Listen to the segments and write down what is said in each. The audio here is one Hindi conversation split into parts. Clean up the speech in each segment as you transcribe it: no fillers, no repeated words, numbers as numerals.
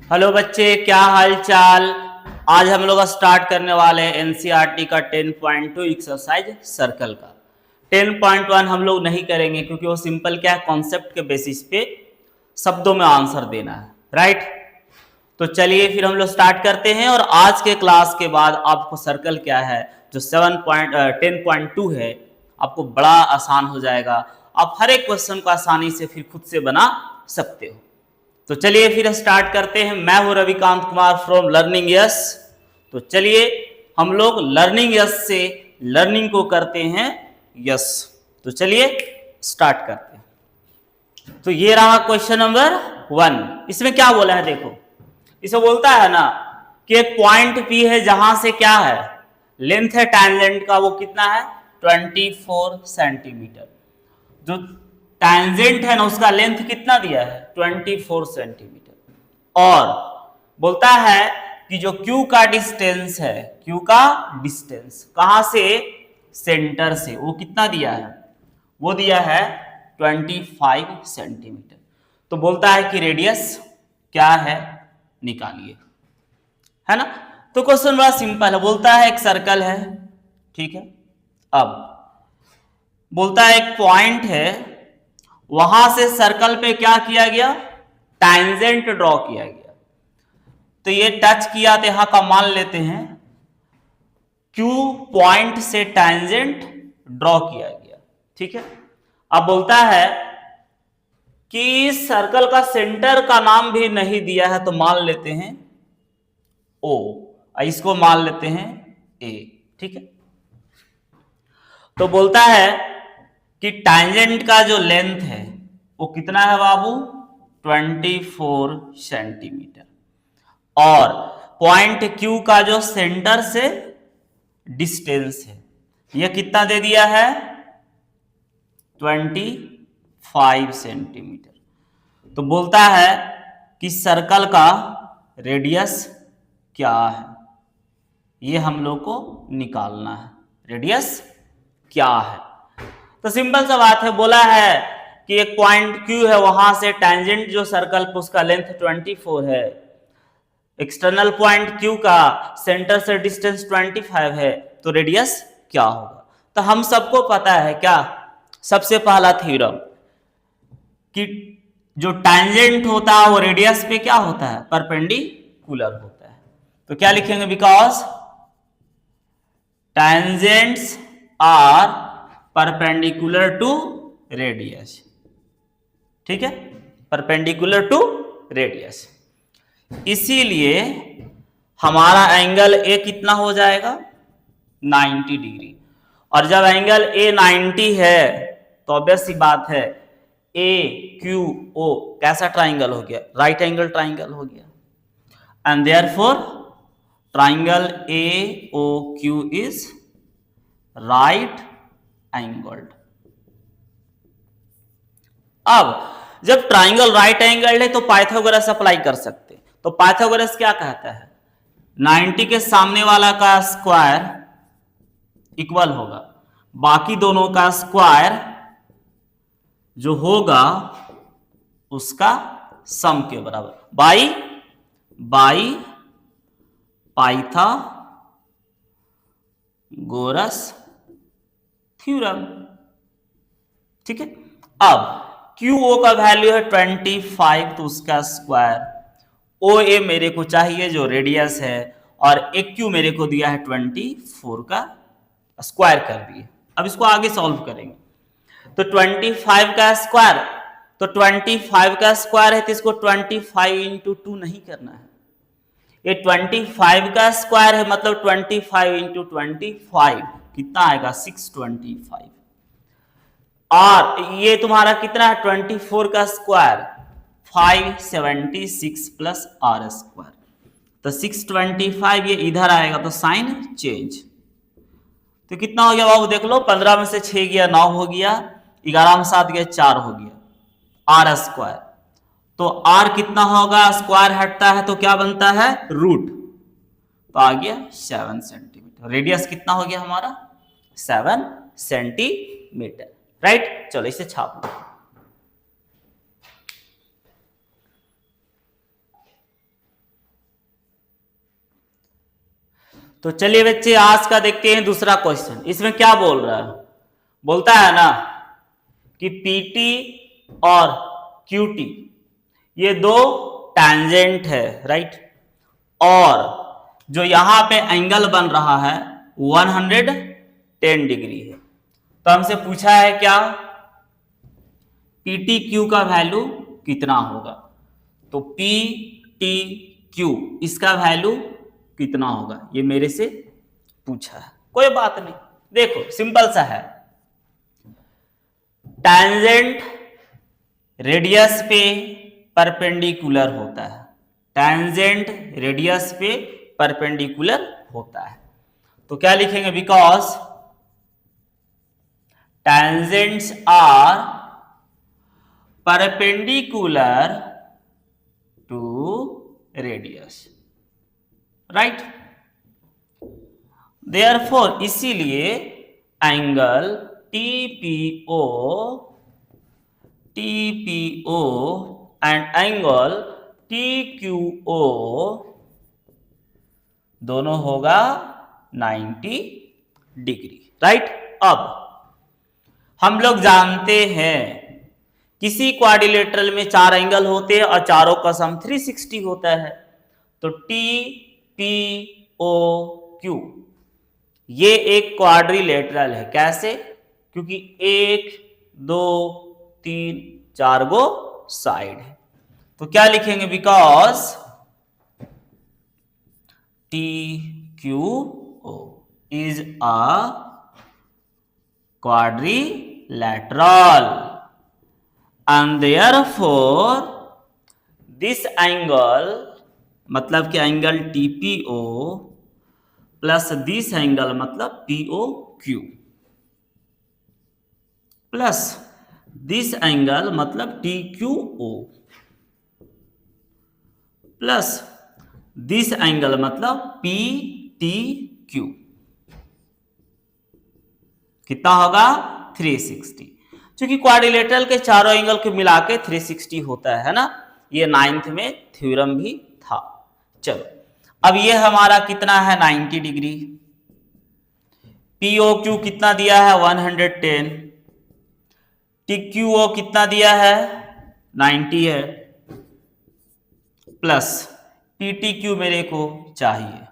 हेलो बच्चे, क्या हाल चाल। आज हम लोग स्टार्ट करने वाले हैं एनसीईआरटी का 10.2 एक्सरसाइज सर्कल का। 10.1 हम लोग नहीं करेंगे क्योंकि वो सिंपल क्या है, कॉन्सेप्ट के बेसिस पे शब्दों में आंसर देना है, राइट। तो चलिए फिर हम लोग स्टार्ट करते हैं। और आज के क्लास के बाद आपको सर्कल क्या है जो 10.2 है, आपको बड़ा आसान हो जाएगा। आप हर एक क्वेश्चन को आसानी से फिर खुद से बना सकते हो। तो चलिए फिर स्टार्ट करते हैं। मैं हूं Ravikant Kumar from learning yes. तो चलिए हम लोग लर्निंग यस से लर्निंग को करते हैं यस। तो चलिए स्टार्ट करते हैं। तो ये रहा क्वेश्चन नंबर 1। इसमें क्या बोला है देखो, इसे बोलता है ना कि एक पॉइंट P है जहां से क्या है, लेंथ है टैंजेंट का, वो कितना है 24 सेंटीमीटर। जो टैंजेंट है ना उसका लेंथ कितना दिया है 24 सेंटीमीटर। और बोलता है कि जो Q का डिस्टेंस है, Q का डिस्टेंस कहां से, सेंटर से, वो कितना दिया है, वो दिया है 25 सेंटीमीटर। तो बोलता है कि रेडियस क्या है निकालिए, है ना। तो क्वेश्चन बड़ा सिंपल है। बोलता है एक सर्कल है, ठीक है। अब बोलता है एक पॉइंट है, वहां से सर्कल पे क्या किया गया, टैंजेंट ड्रॉ किया गया। तो ये टच किया तो यहां का मान लेते हैं Q पॉइंट से टैंजेंट ड्रॉ किया गया, ठीक है। अब बोलता है कि सर्कल का सेंटर का नाम भी नहीं दिया है, तो मान लेते हैं O, इसको मान लेते हैं A, ठीक है। तो बोलता है कि टैंजेंट का जो लेंथ है वो कितना है बाबू 24 सेंटीमीटर। और पॉइंट Q का जो सेंटर से डिस्टेंस है ये कितना दे दिया है 25 सेंटीमीटर। तो बोलता है कि सर्कल का रेडियस क्या है, ये हम लोग को निकालना है, रेडियस क्या है। तो सिंपल सा बात है, बोला है कि एक पॉइंट Q है, वहां से टैंजेंट जो सर्कल पे उसका लेंथ 24 है, एक्सटर्नल पॉइंट Q का सेंटर से डिस्टेंस 25 है, तो रेडियस क्या होगा। तो हम सबको पता है क्या, सबसे पहला थ्योरम कि जो टैंजेंट होता है वो रेडियस पे क्या होता है, परपेंडिकुलर होता है। तो क्या लिखेंगे, because tangents are perpendicular to radius, ठीक है, परपेंडिकुलर टू रेडियस। इसीलिए हमारा एंगल A कितना हो जाएगा 90 डिग्री। और जब एंगल A 90 है तो ऑब्वियस सी बात है AQO कैसा ट्राइंगल हो गया, राइट एंगल ट्राइंगल हो गया। And therefore triangle AOQ is right angled। अब जब ट्राइंगल राइट एंगल्ड है तो पाइथागोरस अप्लाई कर सकते हैं। तो पाइथागोरस क्या कहता है, 90 के सामने वाला का स्क्वायर इक्वल होगा बाकी दोनों का स्क्वायर जो होगा उसका सम के बराबर, बाई पाइथागोरस थ्योरम, ठीक है। अब QO का वैल्यू है 25, तो उसका स्क्वायर, OA मेरे को चाहिए जो रेडियस है, और AQ मेरे को दिया है 24 का स्क्वायर कर दिए। अब इसको आगे सॉल्व करेंगे। तो 25 का स्क्वायर, तो 25 का स्क्वायर है तो इसको 25 इंटू 2 नहीं करना है, ये 25 का स्क्वायर है मतलब 25 इंटू 25 कितना आएगा 625। और ये तुम्हारा कितना है 24 का स्क्वायर 576 प्लस आर स्क्वायर, तो 625 ये इधर आएगा तो साइन चेंज। तो कितना हो गया बाबू देख लो, 15 में से 6 गया 9 हो गया, 11 में 7 गया 4 हो गया आर स्क्वायर। तो आर कितना होगा, स्क्वायर हटता है तो क्या बनता है रूट, तो आ गया 7 सेंटीमीटर। रेडियस कितना हो गया हमारा 7 सेंटीमीटर, राइट। चलो इसे छाप लो। तो चलिए बच्चे आज का देखते हैं दूसरा क्वेश्चन। इसमें क्या बोल रहा है, बोलता है ना कि पीटी और क्यूटी ये दो टैंजेंट है, राइट, और जो यहां पे एंगल बन रहा है 110 डिग्री है। तो हमसे पूछा है क्या, पीटी क्यू का वैल्यू कितना होगा। तो पी टी क्यू इसका वैल्यू कितना होगा, ये मेरे से पूछा है। कोई बात नहीं, देखो सिंपल सा है, टैंजेंट रेडियस पे परपेंडिकुलर होता है, टैंजेंट रेडियस पे परपेंडिकुलर होता है। तो क्या लिखेंगे, because tangents are perpendicular to radius, right? Therefore इसीलिए angle TPO and angle TQO दोनों होगा 90 डिग्री, राइट। अब हम लोग जानते हैं किसी क्वाड्रिलेटरल में 4 एंगल होते हैं और चारों का सम 360 होता है। तो TPOQ ये एक क्वाड्रिलेटरल है। कैसे, क्योंकि 1 2 3 4 गो साइड है। तो क्या लिखेंगे, because TQO is a quadrilateral and therefore this angle मतलब कि angle TPO plus this angle मतलब POQ प्लस दिस एंगल मतलब TQO प्लस दिस एंगल मतलब PTQ कितना होगा 360। क्योंकि क्वाड्रिलेटरल के चारों एंगल को मिला के 360 होता है ना, ये 9th में थ्योरम भी था। चलो अब ये हमारा कितना है 90 डिग्री, POQ कितना दिया है 110, TQO कितना दिया है 90 है, प्लस PTQ मेरे को चाहिए।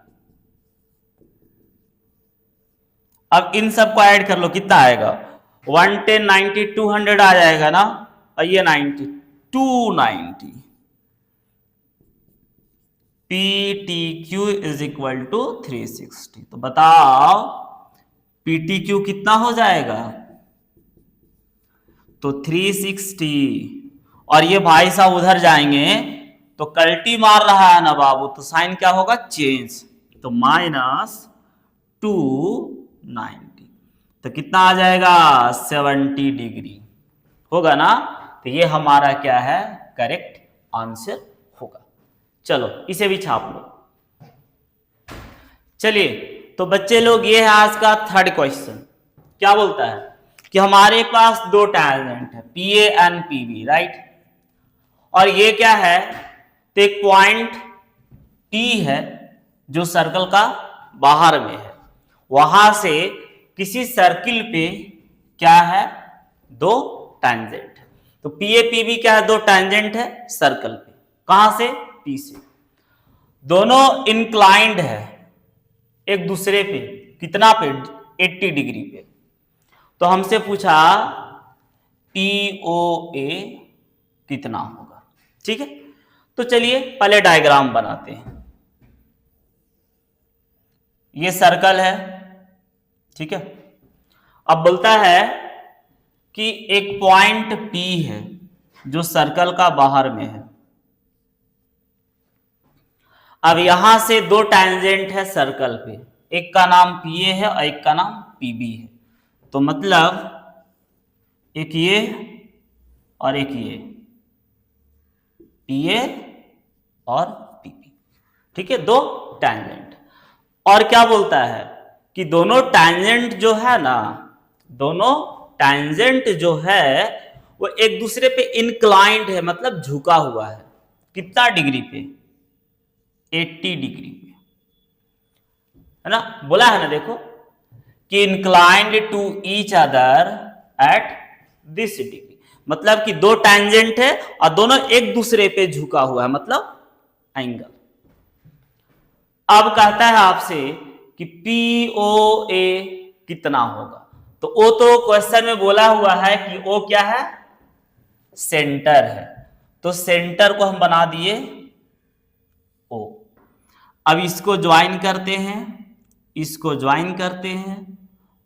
अब इन सब को ऐड कर लो, कितना आएगा 110 90 200 आ जाएगा ना, और ये 90 290। PTQ is equal to 360। तो बताओ PTQ कितना हो जाएगा, तो 360, और ये भाई साहब उधर जाएंगे तो कल्टी मार रहा है ना बाबू, तो साइन क्या होगा चेंज, तो -290। तो कितना आ जाएगा 70 डिग्री होगा ना। तो ये हमारा क्या है करेक्ट आंसर होगा। चलो इसे भी छाप लो। चलिए तो बच्चे लोग ये है आज का थर्ड क्वेश्चन। क्या बोलता है कि हमारे पास दो टैंजेंट है PA एंड PB, राइट, और ये क्या है, तो एक पॉइंट T है जो सर्कल का बाहर में है, वहां से किसी सर्किल पे क्या है दो टैंजेंट है। तो PA PB क्या है, दो टैंजेंट है सर्कल पे, कहां से P से, दोनों इंक्लाइंड है एक दूसरे पे, कितना पे 80 डिग्री पे। तो हमसे पूछा POA कितना होगा, ठीक है। तो चलिए पहले डायग्राम बनाते हैं। ये सर्कल है, ठीक है। अब बोलता है कि एक पॉइंट P है जो सर्कल का बाहर में है। अब यहां से दो टैंजेंट है सर्कल पे, एक का नाम PA है और एक का नाम PB है। तो मतलब एक ये और एक ये, PA और PB, ठीक है, दो टैंजेंट। और क्या बोलता है कि दोनों टैंजेंट जो है ना, दोनों टैंजेंट जो है वो एक दूसरे पे इंक्लाइंड है, मतलब झुका हुआ है, कितना डिग्री पे 80 डिग्री पे। है ना, बोला है ना, देखो कि inclined to each other at this degree, मतलब कि दो टेंजेंट है और दोनों एक दूसरे पे झुका हुआ है, मतलब एंगल। अब कहता है आपसे कि पी ओ ए कितना होगा, तो ओ तो क्वेश्चन में बोला हुआ है कि ओ क्या है, सेंटर है, तो सेंटर को हम बना दिए ओ। अब इसको ज्वाइन करते हैं, इसको ज्वाइन करते हैं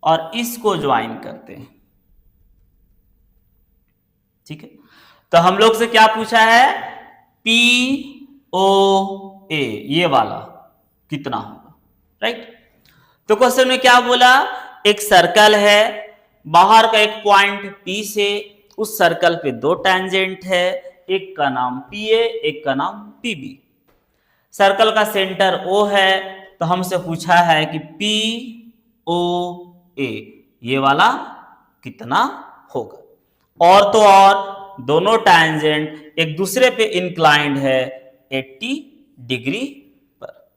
और इसको ज्वाइन करते हैं, ठीक है। तो हम लोग से क्या पूछा है, पी ओ ए ये वाला कितना होगा, राइट। तो क्वेश्चन में क्या बोला, एक सर्कल है, बाहर का एक पॉइंट पी से, उस सर्कल पे दो टेंजेंट है, एक का नाम पी ए, एक का नाम पी बी। सर्कल का सेंटर ओ है, तो हमसे पूछा है कि पी ओ ए ये वाला कितना होगा। और तो और दोनों टैंजेंट एक दूसरे पे इंक्लाइंड है 80 डिग्री पर।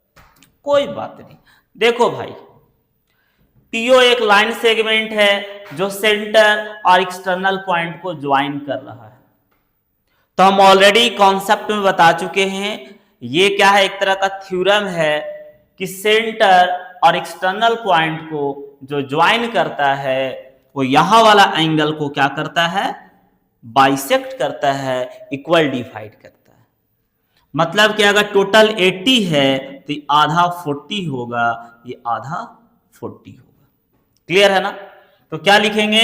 कोई बात नहीं, देखो भाई पीओ एक लाइन सेगमेंट है जो सेंटर और एक्सटर्नल पॉइंट को ज्वाइन कर रहा है। तो हम ऑलरेडी कॉन्सेप्ट में बता चुके हैं, ये क्या है, एक तरह का थ्योरम है कि सेंटर और एक्सटर्नल पॉइंट को जो ज्वाइन करता है वो यहां वाला एंगल को क्या करता है, बाइसेक्ट करता है, इक्वल डिवाइड करता है। मतलब कि अगर टोटल 80 है तो आधा 40 होगा, ये आधा 40 होगा। क्लियर है ना। तो क्या लिखेंगे,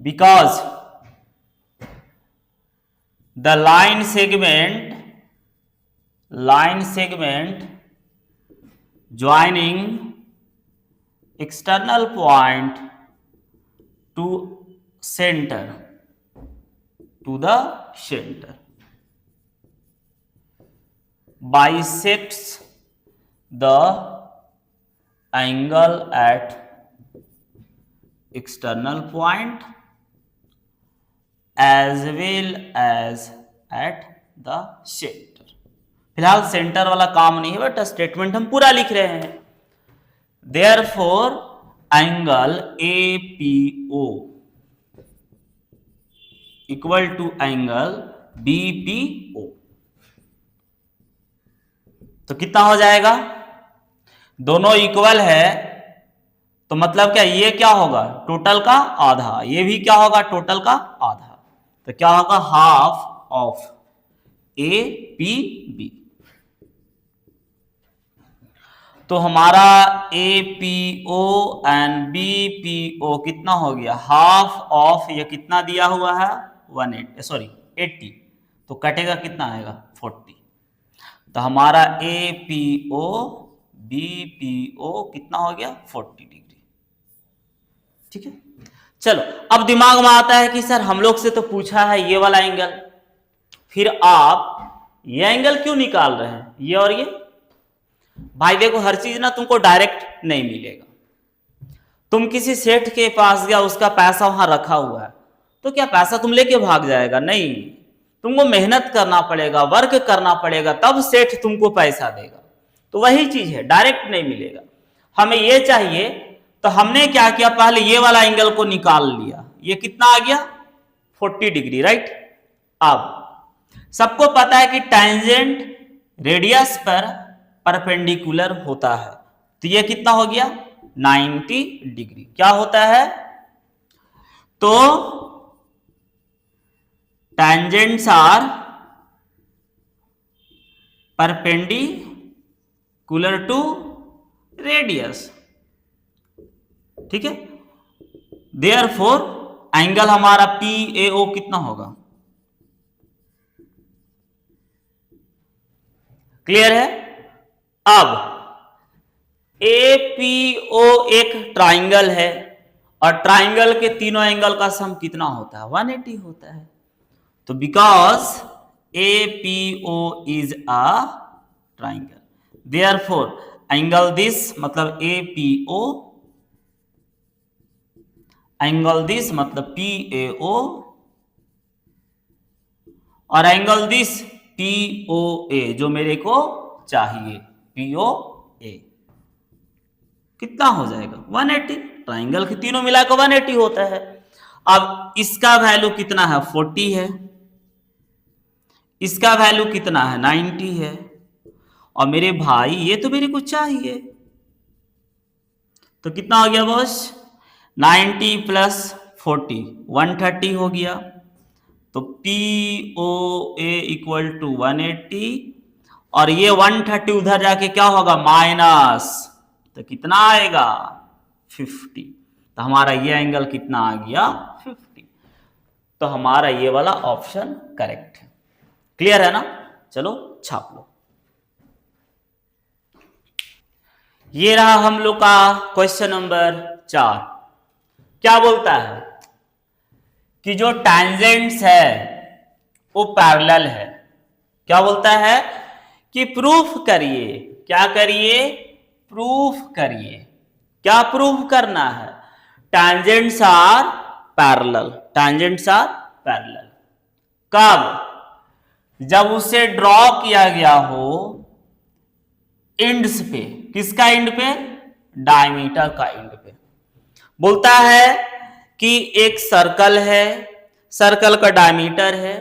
because the line segment joining external point to the center bisects the angle at external point as well as at the center। फिलहाल सेंटर वाला काम नहीं है, बट स्टेटमेंट हम पूरा लिख रहे हैं। Therefore angle A P O equal to angle B P O, तो कितना हो जाएगा, दोनों इक्वल है, तो मतलब क्या, ये क्या होगा, टोटल का आधा, ये भी क्या होगा, टोटल का आधा, तो क्या होगा, half of A P B. तो हमारा A P O and B P O कितना हो गया, हाफ ऑफ, ये कितना दिया हुआ है 80, तो कटेगा कितना आएगा 40। तो हमारा A P O B P O कितना हो गया 40 डिग्री। ठीक है, चलो अब दिमाग में आता है कि सर हम लोग से तो पूछा है ये वाला एंगल, फिर आप ये एंगल क्यों निकाल रहे हैं, ये और ये। भाई देखो हर चीज ना तुमको डायरेक्ट नहीं मिलेगा। तुम किसी सेठ के पास गया, उसका पैसा वहां रखा हुआ है, तो क्या पैसा तुम लेके भाग जाएगा, नहीं, तुमको मेहनत करना पड़ेगा, वर्क करना पड़ेगा, तब सेठ तुमको पैसा देगा। तो वही चीज है, डायरेक्ट नहीं मिलेगा। हमें ये चाहिए, तो हमने क्या किया, पहले ये वाला एंगल को निकाल लिया, ये कितना आ गया 40 डिग्री, राइट। अब सबको पता है कि टैंजेंट रेडियस पर परपेंडिकुलर होता है, तो ये कितना हो गया 90 डिग्री। क्या होता है, तो tangents are perpendicular to radius, ठीक है। therefore एंगल हमारा PAO कितना होगा, क्लियर है। अब APO एक ट्राइंगल है, और ट्राइंगल के तीनों एंगल का सम कितना होता है 180 होता है। तो because APO is a triangle, therefore angle this मतलब APO, एंगल दिस मतलब PAO, और एंगल दिस POA जो मेरे को चाहिए POA। कितना हो जाएगा 180। ट्राइंगल के तीनों मिलाकर 180 होता है। अब इसका वैल्यू कितना है 40 है, इसका वैल्यू कितना है 90 है, और मेरे भाई ये तो मेरे को चाहिए, तो कितना हो गया बॉस 90 प्लस 40 130 हो गया। तो P O A equal to 180, और ये 130 उधर जाके क्या होगा माइनस, तो कितना आएगा 50। तो हमारा ये एंगल कितना आ गया 50। तो हमारा ये वाला ऑप्शन करेक्ट है। क्लियर है ना? चलो छाप लो। ये रहा हम लोग का क्वेश्चन नंबर 4। क्या बोलता है कि जो टैंजेंट्स है वो पैरेलल है। क्या बोलता है कि प्रूफ करिए। क्या करिए? प्रूफ करिए। क्या प्रूफ करना है? Tangents are parallel. Tangents are parallel कब? जब उसे ड्रॉ किया गया हो एंड्स पे। किसका एंड पे? डायमीटर का एंड पे। बोलता है कि एक सर्कल है, सर्कल का डायमीटर है,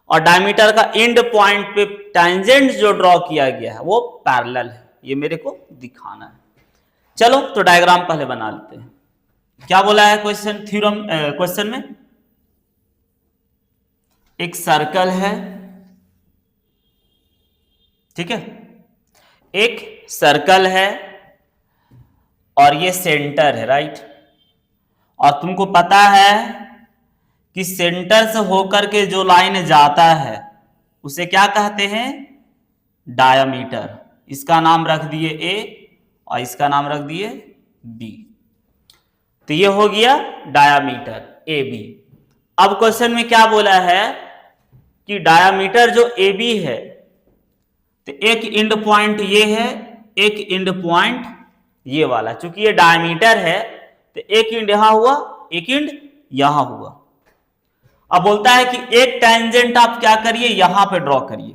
और डायमीटर का एंड पॉइंट पे टैंजेंट जो ड्रॉ किया गया है वो पैरेलल है। ये मेरे को दिखाना है। चलो तो डायग्राम पहले बना लेते हैं। क्या बोला है क्वेश्चन थ्योरम क्वेश्चन में? एक सर्कल है, ठीक है, एक सर्कल है और ये सेंटर है, राइट। और तुमको पता है कि सेंटर से होकर के जो लाइन जाता है उसे क्या कहते हैं? डायमीटर। इसका नाम रख दिए ए और इसका नाम रख दिए बी। तो ये हो गया डायमीटर ए बी। अब क्वेश्चन में क्या बोला है कि डायमीटर जो ए बी है, तो एक एंड पॉइंट ये है, एक एंड पॉइंट ये वाला। चूंकि ये डायमीटर है तो एक एंड यहां हुआ, एक एंड यहां हुआ। अब बोलता है कि एक टेंजेंट आप क्या करिए यहां पे ड्रॉ करिए,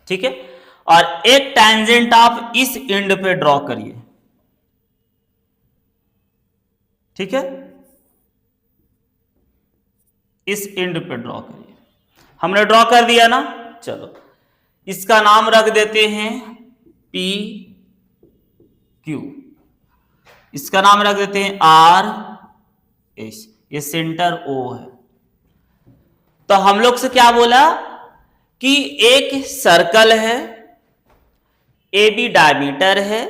ठीक है, और एक टेंजेंट आप इस एंड पे ड्रॉ करिए, ठीक है, इस एंड पे ड्रॉ करिए। हमने ड्रॉ कर दिया ना। चलो इसका नाम रख देते हैं पी क्यू, इसका नाम रख देते हैं आर एस। ये सेंटर ओ है। तो हम लोग से क्या बोला कि एक सर्कल है, ए बी डायमीटर है,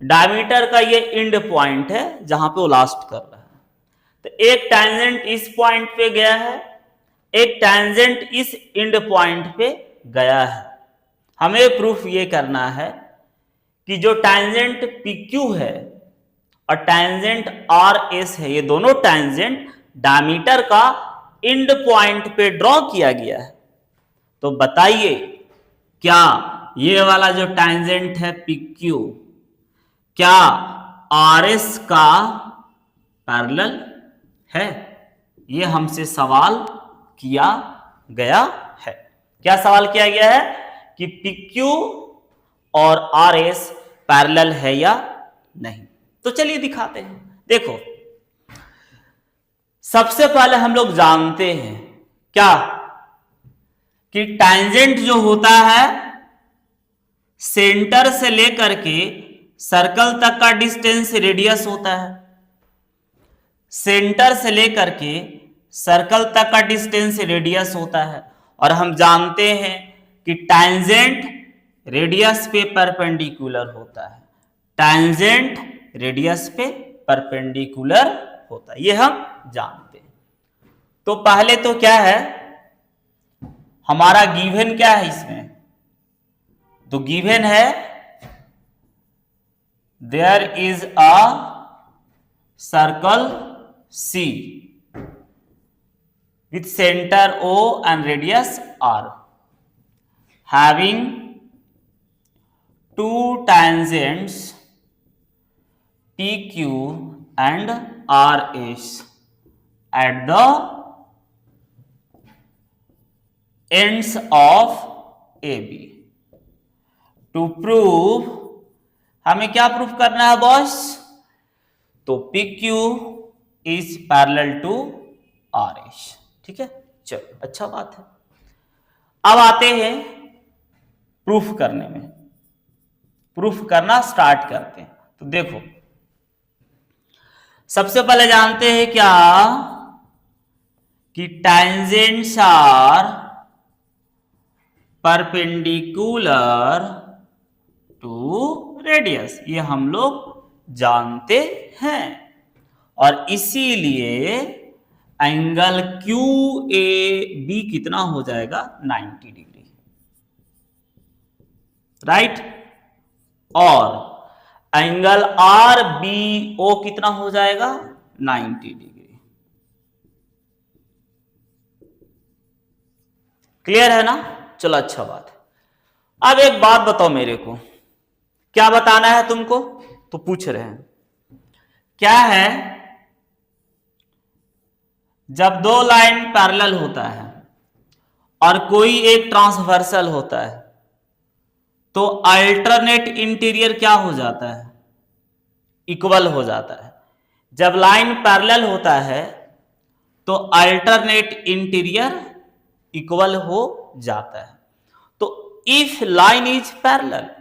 डायमीटर का ये एंड पॉइंट है जहां पे वो लास्ट कर रहा है। तो एक टैंजेंट इस पॉइंट पे गया है, एक टैंजेंट इस एंड पॉइंट पे गया है। हमें प्रूफ ये करना है कि जो टैंजेंट पी क्यू है और टैंजेंट आर एस है, ये दोनों टैंजेंट डायमीटर का एंड पॉइंट पे ड्रॉ किया गया है। तो बताइए क्या ये वाला जो टैंजेंट है पी क्यू क्या आर एस का पैरेलल है? ये हमसे सवाल किया गया है। क्या सवाल किया गया है कि पी क्यू और आर एस पैरेलल है या नहीं। तो चलिए दिखाते हैं। देखो सबसे पहले हम लोग जानते हैं क्या कि टैंजेंट जो होता है सेंटर से लेकर के सर्कल तक का डिस्टेंस रेडियस होता है। सेंटर से लेकर के सर्कल तक का डिस्टेंस रेडियस होता है। और हम जानते हैं कि टैंजेंट रेडियस पे परपेंडिकुलर होता है। टैंजेंट रेडियस पे परपेंडिकुलर होता है, ये हम जानते हैं। तो पहले तो क्या है हमारा गिवन क्या है इसमें? तो गिवन है there is a circle C with center O and radius R having two tangents PQ and RS at the ends of AB. To prove, हमें क्या प्रूफ करना है बॉस? तो P Q is parallel to R S. ठीक है, चलो अच्छा बात है। अब आते हैं प्रूफ करने में, प्रूफ करना स्टार्ट करते हैं। तो देखो, सबसे पहले जानते हैं क्या कि tangents are perpendicular to radius, ये हम लोग जानते हैं, और इसीलिए एंगल क्यू ए बी कितना हो जाएगा? 90 डिग्री, राइट। और एंगल आर बी ओ कितना हो जाएगा? 90 डिग्री। क्लियर है ना? चलो अच्छा बात है। अब एक बात बताओ मेरे को, क्या बताना है तुमको? तो पूछ रहे हैं क्या है, जब दो लाइन पैरेलल होता है और कोई एक ट्रांसवर्सल होता है तो अल्टरनेट इंटीरियर क्या हो जाता है? इक्वल हो जाता है। जब लाइन पैरेलल होता है तो अल्टरनेट इंटीरियर इक्वल हो जाता है। तो if line is parallel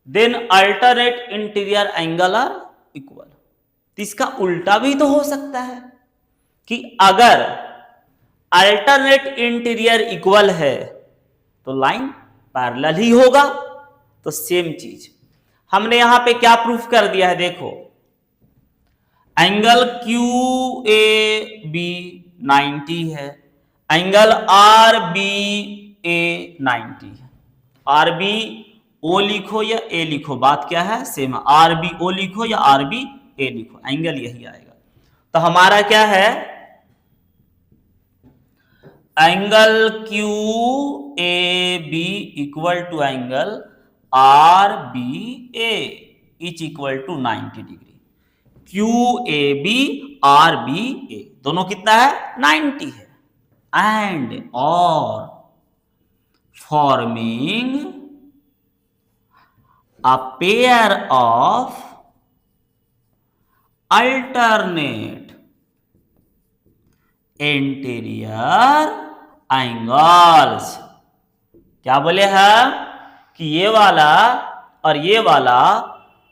then alternate interior angle are equal. तो इसका उल्टा भी तो हो सकता है कि अगर अल्टरनेट इंटीरियर इक्वल है तो लाइन पैरेलल ही होगा। तो सेम चीज हमने यहां पे क्या प्रूफ कर दिया है? देखो, एंगल क्यू ए बी 90 है, एंगल आर बी ए 90 है। आर बी ओ लिखो या ए लिखो, बात क्या है? सेम है। आर बी ओ लिखो या आर बी ए लिखो, एंगल यही आएगा। तो हमारा क्या है? Angle Q A B equal to angle R B A each equal to 90 degree. Q A B R B A दोनों कितना है? 90 है। एंड और forming a pair of alternate interior angles। क्या बोले हैं कि ये वाला और ये वाला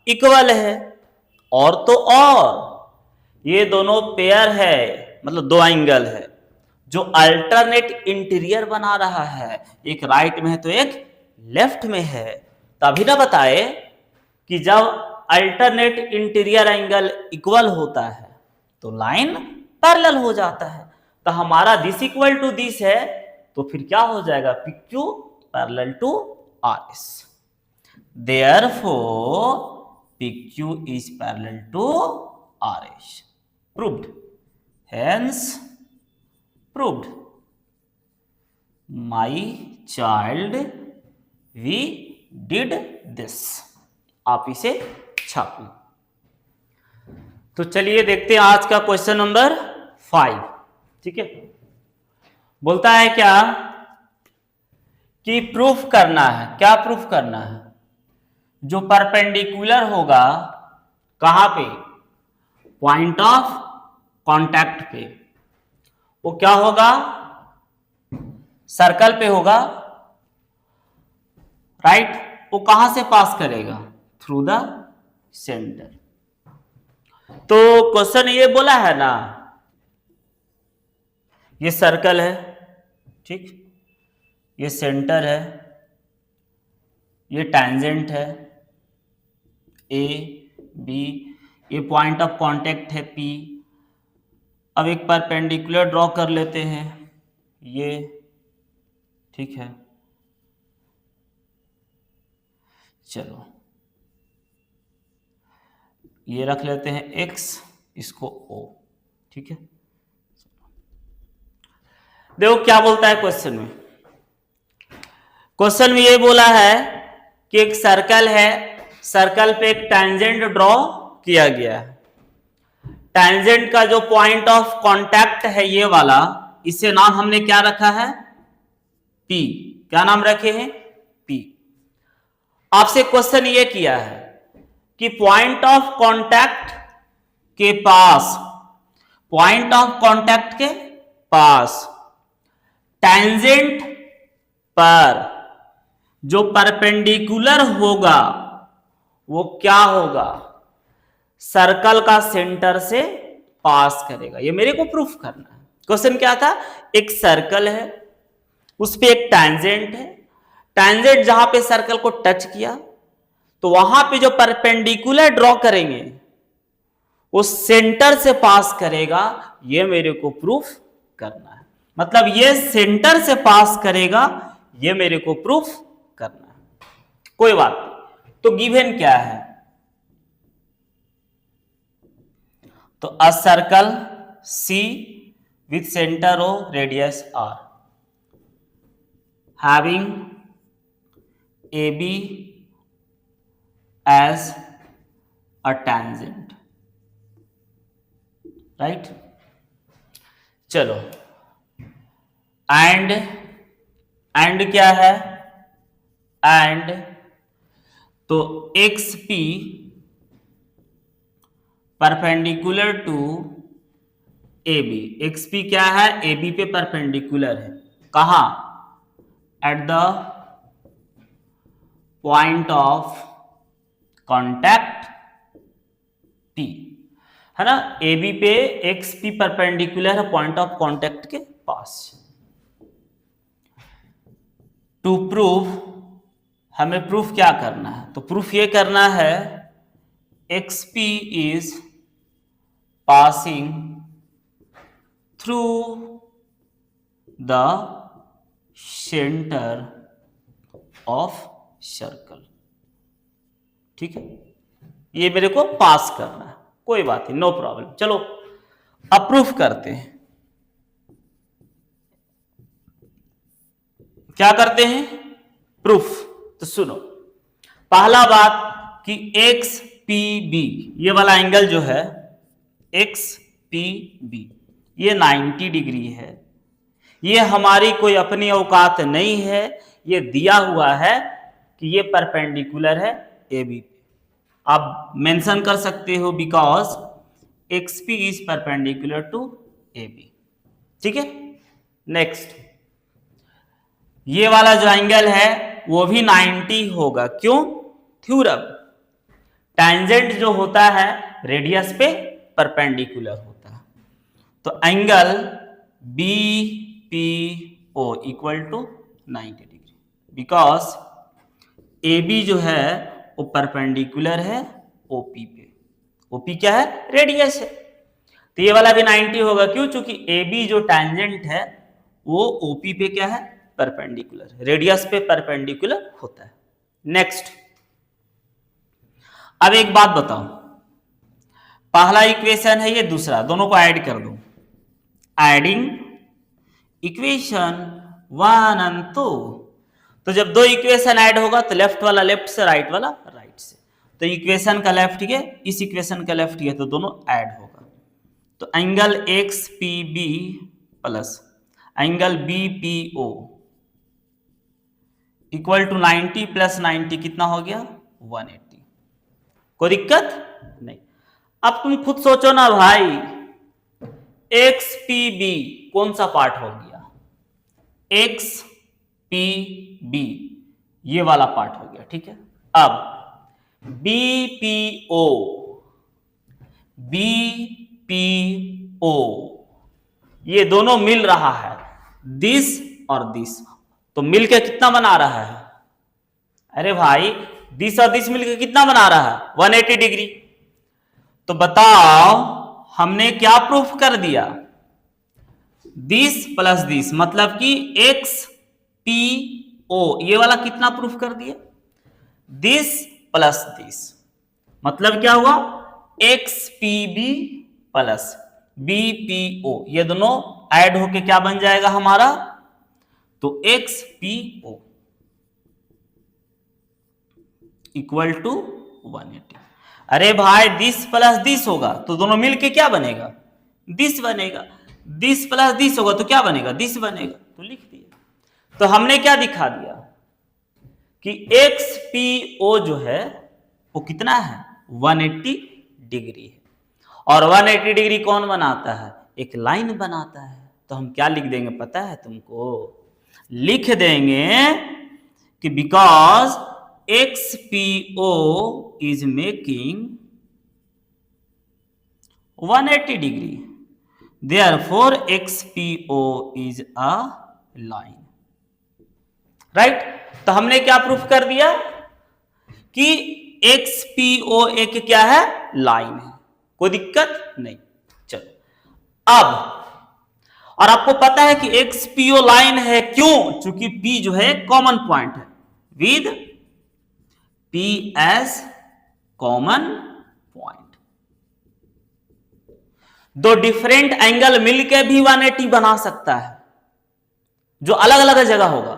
इक्वल है, और तो और ये दोनों पेयर है, मतलब दो एंगल है जो अल्टरनेट इंटीरियर बना रहा है। एक राइट में है तो एक लेफ्ट में है। तभी ना बताए कि जब अल्टरनेट इंटीरियर एंगल इक्वल होता है तो लाइन पैरेलल हो जाता है। तो हमारा दिस इक्वल टू दिस है, तो फिर क्या हो जाएगा? P Q parallel to R S. Therefore P Q is parallel to R S. Proved, hence proved. My child we did this. आप इसे छापिए। तो चलिए देखते हैं आज का क्वेश्चन नंबर 5। ठीक है, बोलता है क्या कि प्रूफ करना है। क्या प्रूफ करना है? जो परपेंडिकुलर होगा कहां पे? पॉइंट ऑफ कांटेक्ट पे। वो क्या होगा? सर्कल पे होगा, राइट। वो कहां से पास करेगा? Through the centre. तो क्वेश्चन ये बोला है ना, ये सर्कल है, ठीक, ये सेंटर है, ये टैंजेंट है ए बी, ये पॉइंट ऑफ कांटेक्ट है पी। अब एक परपेंडिकुलर ड्रॉ कर लेते हैं, ये ठीक है। चलो ये रख लेते हैं x, इसको o, ठीक है। देखो क्या बोलता है क्वेश्चन में। क्वेश्चन में ये बोला है कि एक सर्कल है, सर्कल पे एक टैंजेंट ड्रॉ किया गया है। टैंजेंट का जो पॉइंट ऑफ कांटेक्ट है ये वाला, इसे नाम हमने क्या रखा है? P। क्या नाम रखे हैं? P। आपसे क्वेश्चन ये किया है कि पॉइंट ऑफ कांटेक्ट के पास, पॉइंट ऑफ कांटेक्ट के पास टेंजेंट पर जो परपेंडिकुलर होगा वो क्या होगा, सर्कल का सेंटर से पास करेगा। ये मेरे को प्रूफ करना है। क्वेश्चन क्या था, एक सर्कल है, उस पे एक टेंजेंट है, टेंजेंट जहां पे सर्कल को टच किया तो वहां पे जो परपेंडिकुलर ड्रॉ करेंगे वो सेंटर से पास करेगा। ये मेरे को प्रूफ करना है, मतलब ये सेंटर से पास करेगा, ये मेरे को प्रूफ करना है। कोई बात नहीं, तो गिवन क्या है, तो a circle C with centre O radius R having AB as a tangent, right? चलो, एंड क्या है, एंड तो XP perpendicular to AB, XP क्या है, AB पे परपेंडिकुलर है, कहां, at the point of contact P, है ना, AB पे XP परपेंडिकुलर है पॉइंट ऑफ कांटेक्ट के पास। टू प्रूव, हमें प्रूफ क्या करना है, तो प्रूफ ये करना है XP is passing through the centre of circle, ठीक है, ये मेरे को पास करना है, कोई बात नहीं, नो प्रॉब्लम। चलो अब प्रूफ करते हैं। क्या करते हैं, प्रूफ। तो सुनो, पहला बात कि XPB, ये वाला एंगल जो है XPB, ये 90 डिग्री है। ये हमारी कोई अपनी औकात नहीं है, ये दिया हुआ है कि ये परपेंडिकुलर है AB पे। आप मेंशन कर सकते हो because XP is perpendicular to AB, ठीक है। नेक्स्ट, ये वाला जो एंगल है वो भी 90 होगा, क्यों, थ्योरम, टेंजेंट जो होता है रेडियस पे परपेंडिकुलर होता है। तो angle BPO equal to 90 degree, because AB जो है वो परपेंडिकुलर है OP पे। OP क्या है, रेडियस है, तो ये वाला भी 90 होगा, क्यों, चूंकि AB जो टेंजेंट है वो OP पे क्या है, परपेंडिकुलर, रेडियस पे परपेंडिकुलर होता है। नेक्स्ट, अब एक बात बताओ, पहला इक्वेशन है ये, दूसरा, दोनों को ऐड कर दो, एडिंग इक्वेशन 1 एंड 2। तो जब दो इक्वेशन ऐड होगा तो लेफ्ट वाला लेफ्ट से, राइट वाला राइट से, तो इक्वेशन का लेफ्ट है, इस इक्वेशन का लेफ्ट है, तो दोनों ऐड होगा। तो angle XPB plus angle BPO equal to 90 plus 90 कितना हो गया, 180। कोई दिक्कत नहीं। अब तुम खुद सोचो ना भाई, XPB कौन सा पार्ट हो गया, XPB ये वाला पार्ट हो गया, ठीक है। अब BPO ये दोनों मिल रहा है, दिस और दिस, तो मिलके कितना बना रहा है, अरे भाई दिस और दिस मिलके कितना बना रहा है, 180 डिग्री। तो बताओ हमने क्या प्रूफ कर दिया, दिस प्लस दिस, मतलब कि XPO ये वाला कितना प्रूफ कर दिया, दिस प्लस दिस, मतलब क्या हुआ, XPB प्लस BPO, ये दोनों ऐड होके क्या बन जाएगा हमारा, तो XPO इक्वल टू 180। अरे भाई दिस प्लस दिस होगा तो दोनों मिलके क्या बनेगा, दिस बनेगा, दिस प्लस दिस होगा तो क्या बनेगा, दिस बनेगा, तो लिख दिया। तो हमने क्या दिखा दिया, कि एक्स पी ओ जो है वो कितना है 180 डिग्री है, और 180 डिग्री कौन बनाता है, एक लाइन बनाता है। तो हम क्या लिख देंगे पता है तुमको, लिख देंगे कि because X P O is making 180 degree, therefore XPO is a line, right. तो हमने क्या प्रूफ कर दिया कि XPO एक क्या है, लाइन है, कोई दिक्कत नहीं। चलो अब, और आपको पता है कि XPO लाइन है क्यों, चूंकि P जो है कॉमन पॉइंट है, with P as common point. दो डिफरेंट एंगल मिलके भी 180 बना सकता है, जो अलग अलग जगह होगा,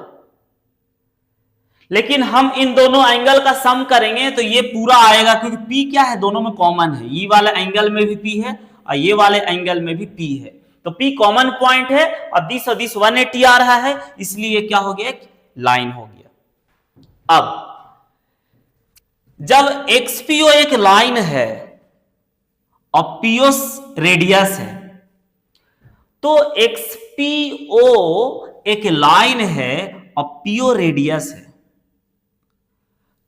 लेकिन हम इन दोनों एंगल का सम करेंगे तो ये पूरा आएगा, क्योंकि P क्या है, दोनों में कॉमन है, ये वाले एंगल में भी P है और ये वाले एंगल में भी P है, तो P कॉमन पॉइंट है और दिस 180 आ रहा है, इसलिए क्या हो गया, एक लाइन हो गया। अब जब XPO एक लाइन है और PO रेडियस है, तो XPO एक लाइन है और PO रेडियस है,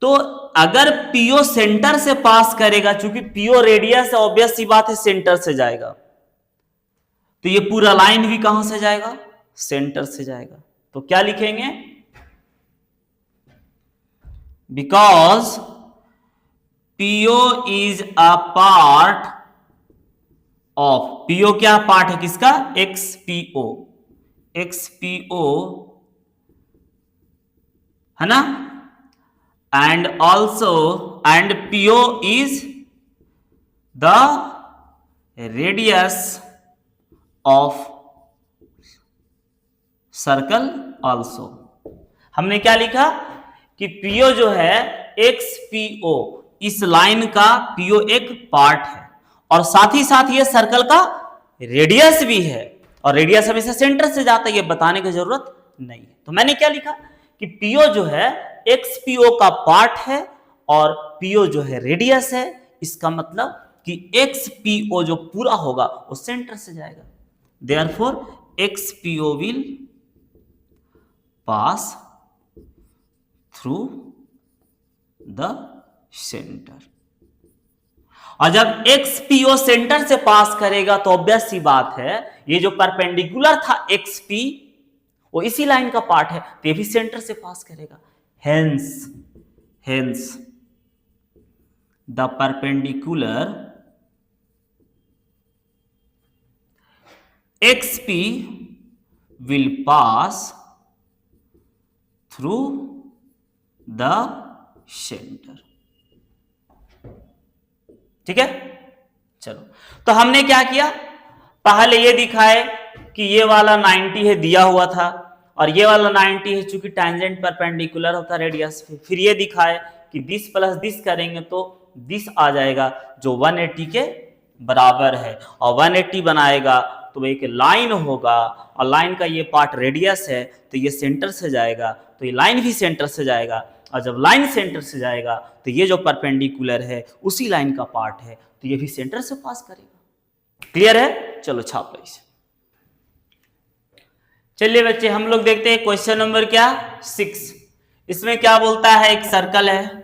तो अगर PO सेंटर से पास करेगा, चूंकि PO रेडियस है, ऑब्वियस सी बात है सेंटर से जाएगा, तो ये पूरा लाइन भी कहां से जाएगा, सेंटर से जाएगा। तो क्या लिखेंगे, because PO is a part of, PO क्या पार्ट है किसका, XPO, XPO है ना, and also and PO is the radius of circle also। हमने क्या लिखा कि PO जो है XPO, इस लाइन का PO एक पार्ट है, और साथ ही साथ ये सर्कल का रेडियस भी है, और रेडियस हमेशा सेंटर से जाता है, ये बताने की जरूरत नहीं है। तो मैंने क्या लिखा कि PO जो है XPO का पार्ट है और PO जो है रेडियस है, इसका मतलब कि XPO जो पूरा होगा वो सेंटर से जाएगा, therefore XPO will pass through the center। और जब XPO सेंटर से पास करेगा तो ऑब्वियस सी बात है, ये जो परपेंडिकुलर था XP वो इसी लाइन का पार्ट है, तो ये भी सेंटर से पास करेगा, hence the perpendicular XP will pass through the center। ठीक है, चलो तो हमने क्या किया, पहले ये दिखाए कि ये वाला 90 है दिया हुआ था, और ये वाला 90 है, चूंकि टैंजेंट परपेंडिकुलर होता रेडियस पे। फिर ये दिखाए कि दिस प्लस दिस करेंगे तो दिस आ जाएगा जो 180 के बराबर है, और 180 बनाएगा तो एक लाइन होगा, और लाइन का ये पार्ट रेडियस है, तो ये सेंटर से जाएगा, तो ये लाइन भी सेंटर से जाएगा, और जब लाइन सेंटर से जाएगा तो ये जो परपेंडिकुलर है उसी लाइन का पार्ट है, तो ये भी सेंटर से पास करेगा। क्लियर है, चलो छाप लो इसे। चलिए बच्चे हम लोग देखते हैं क्वेश्चन नंबर क्या 6। इसमें क्या बोलता है, एक सर्कल है,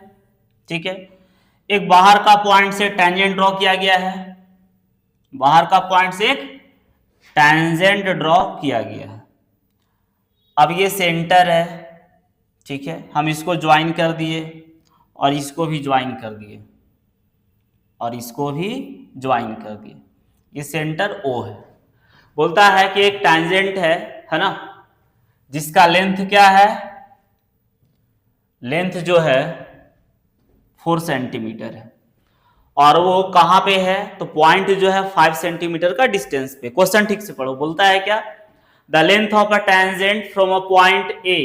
ठीक है, एक बाहर का पॉइंट से टेंजेंट ड्रॉ किया गया है, बाहर का पॉइंट से एक टेंजेंट ड्रॉ किया गया है। अब ये सेंटर है, ठीक है, हम इसको ज्वाइन कर दिए और इसको भी ज्वाइन कर दिए और इसको भी ज्वाइन कर दिए, ये सेंटर O है। बोलता है कि एक टेंजेंट है ना, जिसका लेंथ क्या है, लेंथ जो है 4 सेंटीमीटर है, और वो कहां पे है, तो पॉइंट जो है 5 सेंटीमीटर का डिस्टेंस पे। क्वेश्चन ठीक से पढ़ो, बोलता है क्या, the length of a tangent from a point A,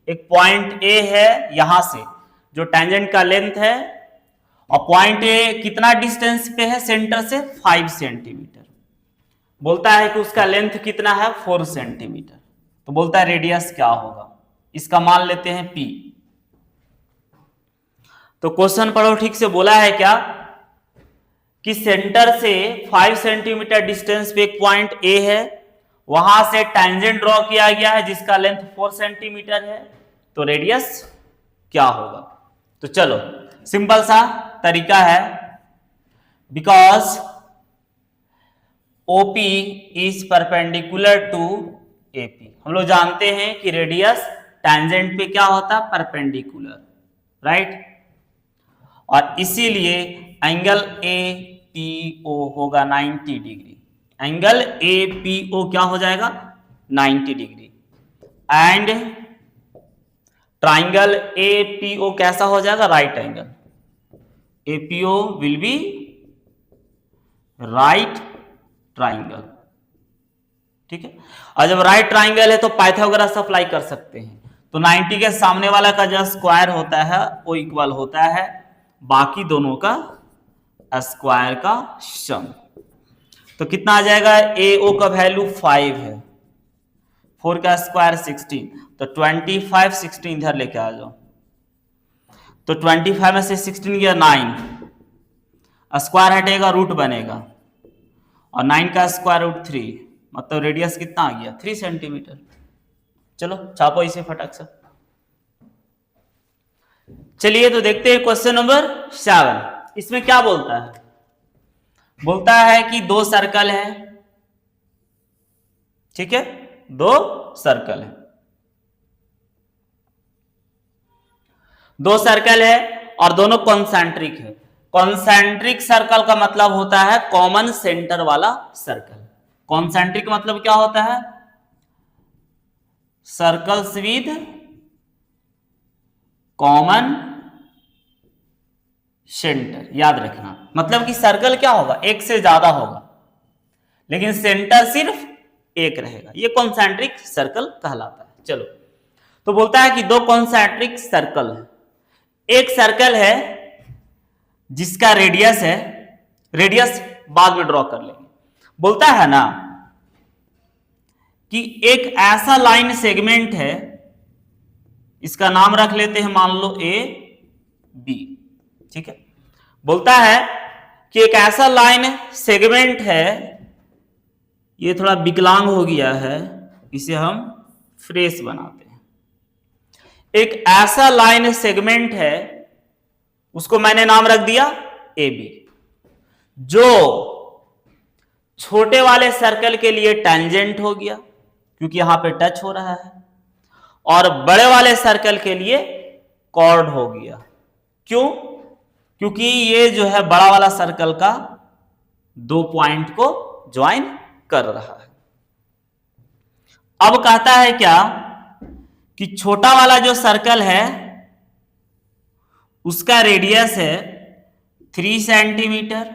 एक पॉइंट ए है यहां से, जो टेंजेंट का लेंथ है, और पॉइंट ए कितना डिस्टेंस पे है सेंटर से, 5 सेंटीमीटर। बोलता है कि उसका लेंथ कितना है, 4 सेंटीमीटर। तो बोलता है रेडियस क्या होगा, इसका मान लेते हैं P। तो क्वेश्चन पढ़ो ठीक से, बोला है क्या कि सेंटर से 5 सेंटीमीटर डिस्टेंस पे एक पॉइंट ए है, वहां से टेंजेंट ड्रॉ किया गया है जिसका लेंथ 4 सेंटीमीटर है, तो रेडियस क्या होगा। तो चलो सिंपल सा तरीका है, because OP is perpendicular to AP। हम लोग जानते हैं कि रेडियस टेंजेंट पे क्या होता है, परपेंडिकुलर, राइट। और इसीलिए एंगल APO होगा 90 डिग्री। एंगल APO क्या हो जाएगा, 90 डिग्री। एंड ट्राइंगल APO कैसा हो जाएगा, right angle. APO will be right triangle, ठीक है। और जब राइट ट्राइंगल है तो पाइथागोरस अप्लाई कर सकते हैं। तो 90 के सामने वाला का जो स्क्वायर होता है वो इक्वल होता है बाकी दोनों का स्क्वायर का सम। तो कितना आ जाएगा, AO का वैल्यू 5 है, 4 का स्क्वायर 16, तो 25 16 इधर लेके आ जाओ, तो 25 में से 16 गया 9, स्क्वायर हटेगा रूट बनेगा, और 9 का स्क्वायर रूट 3, मतलब रेडियस कितना आ गया, 3 सेंटीमीटर। चलो छापो इसे फटाक से। चलिए तो देखते हैं क्वेश्चन नंबर 7। इसमें क्या बोलता है, बोलता है कि दो सर्कल है, ठीक है, दो सर्कल है, दो सर्कल है और दोनों कॉन्सेंट्रिक है। कॉन्सेंट्रिक सर्कल का मतलब होता है कॉमन सेंटर वाला सर्कल। कॉन्सेंट्रिक मतलब क्या होता है, सर्कल्स विद कॉमन सेंटर। याद रखना, मतलब कि सर्कल क्या होगा, एक से ज्यादा होगा लेकिन सेंटर सिर्फ एक रहेगा, ये कॉन्सेंट्रिक सर्कल कहलाता है। चलो तो बोलता है कि दो कॉन्सेंट्रिक सर्कल है, एक सर्कल है जिसका रेडियस है, रेडियस बाद में ड्रॉ कर लेंगे। बोलता है ना कि एक ऐसा लाइन सेगमेंट है, इसका नाम रख लेते हैं, मान लो AB, ठीक है। बोलता है कि एक ऐसा लाइन सेगमेंट है, ये थोड़ा विकलांग हो गया है, इसे हम फ्रेश बनाते हैं। एक ऐसा लाइन सेगमेंट है, उसको मैंने नाम रख दिया AB, जो छोटे वाले सर्कल के लिए टेंजेंट हो गया क्योंकि यहां पे टच हो रहा है, और बड़े वाले सर्कल के लिए कॉर्ड हो गया। क्यों, क्योंकि ये जो है बड़ा वाला सर्कल का दो पॉइंट को ज्वाइन कर रहा है। अब कहता है क्या कि छोटा वाला जो सर्कल है उसका रेडियस है 3 सेंटीमीटर,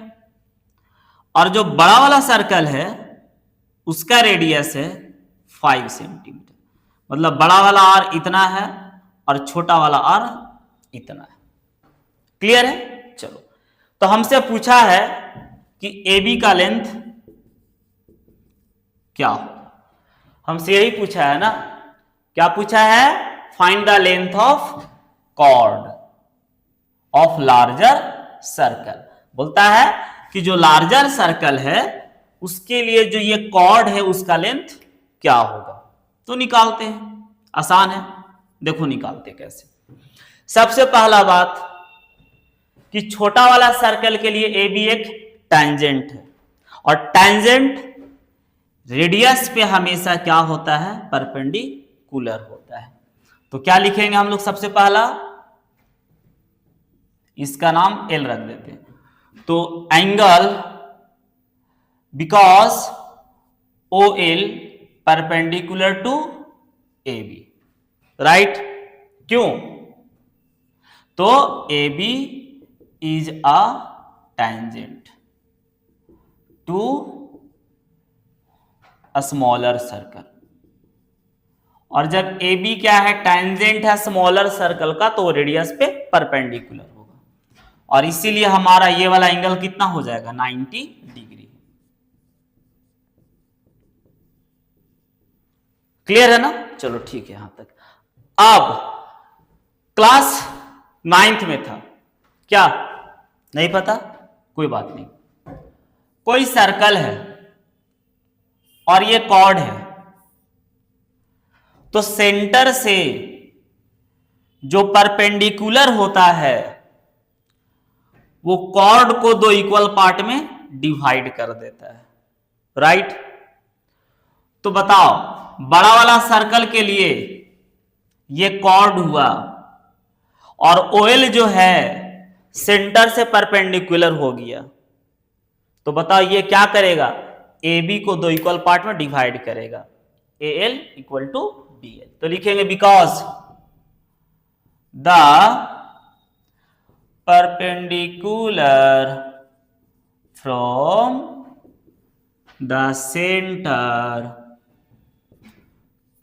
और जो बड़ा वाला सर्कल है उसका रेडियस है 5 सेंटीमीटर। मतलब बड़ा वाला आर इतना है और छोटा वाला आर इतना है। क्लियर है। चलो तो हमसे पूछा है कि AB का लेंथ क्या हो, हमसे यही पूछा है ना, क्या पूछा है, find the length of chord of larger circle. बोलता है कि जो लार्जर सर्कल है उसके लिए जो ये कॉर्ड है उसका लेंथ क्या होगा। तो निकालते हैं, आसान है, देखो निकालते कैसे। सबसे पहला बात कि छोटा वाला सर्कल के लिए AB एक टेंजेंट है, और टेंजेंट रेडियस पे हमेशा क्या होता है, परपेंडिकुलर होता है। तो क्या लिखेंगे हम लोग, सबसे पहला इसका नाम L रख देते हैं। तो angle because OL perpendicular to AB, right. क्यों, तो AB is a tangent to a smaller circle, और जब AB क्या है, टेंजेंट है स्मॉलर सर्कल का, तो रेडियस पे परपेंडिकुलर होगा, और इसीलिए हमारा ये वाला एंगल कितना हो जाएगा, 90 डिग्री। क्लियर है ना। चलो ठीक है यहां तक। अब क्लास 9th में था, क्या नहीं पता? कोई बात नहीं। कोई सर्कल है और ये कॉर्ड है, तो सेंटर से जो परपेंडिकुलर होता है वो कॉर्ड को दो इक्वल पार्ट में डिवाइड कर देता है, राइट? तो बताओ, बड़ा वाला सर्कल के लिए ये कॉर्ड हुआ और ओएल जो है सेंटर से परपेंडिकुलर हो गया, तो बताओ ये क्या करेगा? ए बी को दो इक्वल पार्ट में डिवाइड करेगा, A L equal to B L. तो लिखेंगे because the perpendicular from the centre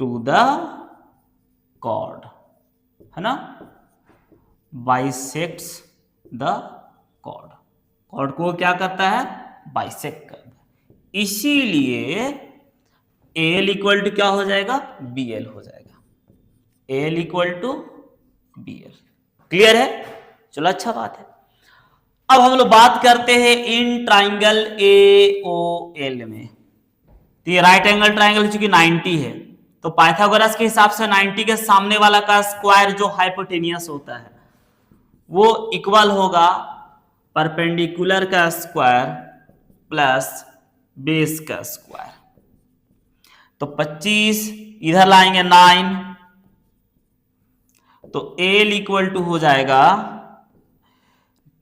to the chord, है ना, बाइसेक्ट्स द कॉर्ड। कॉर्ड को क्या करता है? बाइसेक्ट करता है। इसीलिए एल इक्वल टू क्या हो जाएगा? बी एल हो जाएगा, L equal to B L. Clear है? चलो अच्छा बात है। अब हम लोग बात करते हैं in triangle A O L में। तो ये राइट एंगल ट्राइंगल चूंकि 90 है, तो पाइथागोरस के हिसाब से 90 के सामने वाला का स्क्वायर जो हाइपोटेनियस होता है वो इक्वल होगा परपेंडिकुलर का स्क्वायर प्लस बेस का स्क्वायर। तो 25 इधर लाएंगे 9, तो एल इक्वल टू हो जाएगा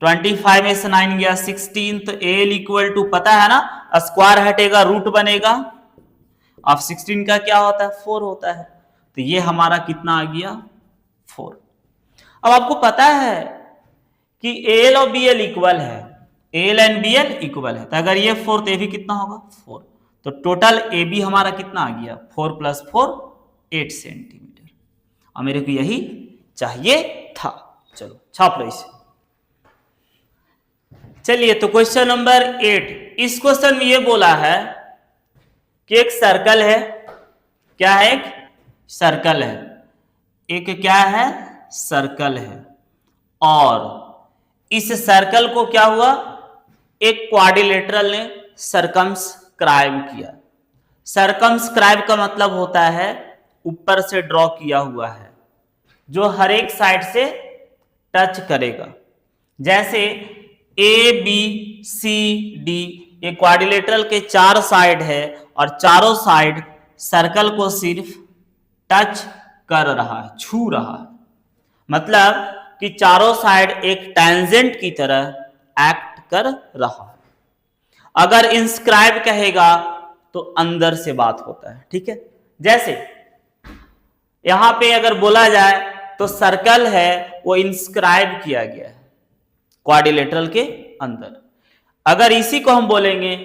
25 में से 9 गया 16, तो एल इक्वल टू पता है ना, स्क्वायर हटेगा रूट बनेगा, अब 16 का क्या होता है? 4 होता है। तो ये हमारा कितना आ गया? 4। अब आपको पता है कि एल और बी एल इक्वल है, L and B L equal है, तो अगर ये 4 तो ये भी कितना होगा? 4। तो टोटल ए बी हमारा कितना आ गया? 4 + 4 8 सेंटीमीटर। और मेरे को यही चाहिए था। चलो छाप लो इसे। चलिए, तो क्वेश्चन नंबर 8, इस क्वेश्चन में ये बोला है कि एक सर्कल है। क्या है? एक सर्कल है। एक क्या है? सर्कल है। और इस सर्कल को क्या हुआ? एक क्वाड्रिलेटरल ने सर्कमस्क्राइब किया। सर्कमस्क्राइब का मतलब होता है ऊपर से ड्रॉ किया हुआ है, जो हर एक साइड से टच करेगा। जैसे ए बी सी डी ये क्वाड्रिलेटरल के 4 साइड है और चारों साइड सर्कल को सिर्फ टच कर रहा है, छू रहा है। मतलब कि चारों साइड एक टेंजेंट की तरह एक्ट कर रहा है। अगर इंस्क्राइब कहेगा तो अंदर से बात होता है, ठीक है। जैसे यहां पे अगर बोला जाए तो सर्कल है वो इंस्क्राइब किया गया है क्वाड्रिलेटरल के अंदर। अगर इसी को हम बोलेंगे